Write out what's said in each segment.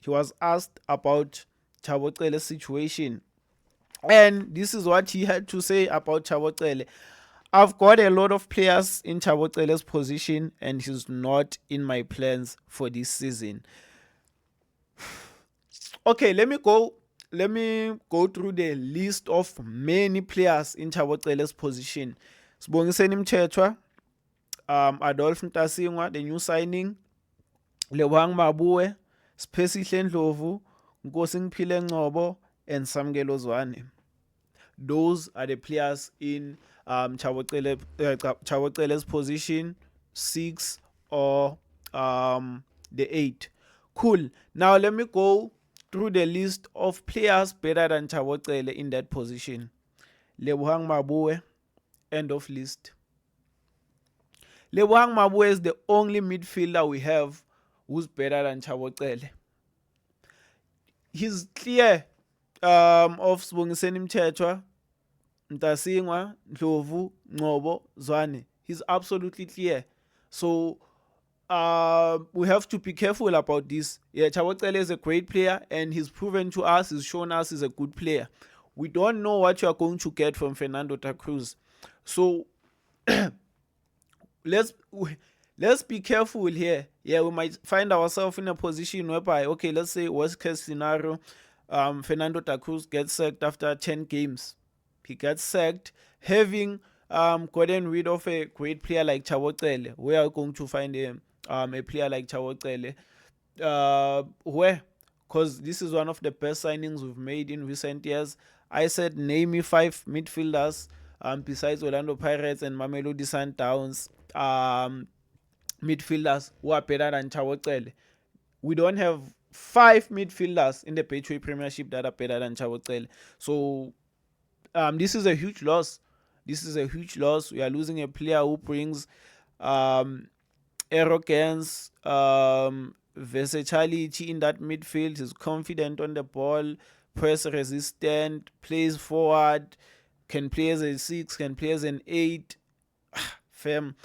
he was asked about Chabo situation, and this is what he had to say about Chabo. I've got a lot of players in Chabo position, and he's not in my plans for this season. Okay, let me go through the list of many players in Chabo position. Sibongiseni Mthethwa, Adolphe Ntasingwa, the new signing, Lebohang Mabue, Spesihle Ndlovu, Nkosi Ngiphile Ngcobo, and Samkelo Zwane. Those are the players in Chabo position 6 or the 8. Cool. Now let me go through the list of players better than Chabo in that position. Lebohang Mabue, end of list. Lebohang Mabue is the only midfielder we have who's better than Chabo. He's clear of Sibongiseni Mthethwa, Ntasingwa, Ndlovu, Ngcobo, Zwane. He's absolutely clear. So we have to be careful about this. Yeah, Chabo is a great player, and he's proven to us, he's shown us he's a good player. We don't know what you are going to get from Fernando da Cruz. So let's be careful here. Yeah, we might find ourselves in a position whereby, okay, let's say worst case scenario, Fernando da Cruz gets sacked after 10 games. He gets sacked, having gotten rid of a great player like Chabo. We are going to find a player like Chabo. Where? Because this is one of the best signings we've made in recent years. I said name me 5 midfielders besides Orlando Pirates and Mamelodi Sundowns, midfielders who are better than Chabo. We don't have 5 midfielders in the Betway Premiership that are better than Chabo. So this is a huge loss. This is a huge loss. We are losing a player who brings arrogance, versatility in that midfield. He's confident on the ball, press resistant, plays forward, can play as a 6, can play as an 8. Fam,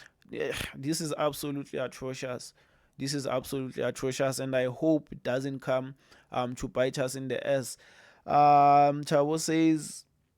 this is absolutely atrocious. This is absolutely atrocious, and I hope it doesn't come to bite us in the ass. Chabo says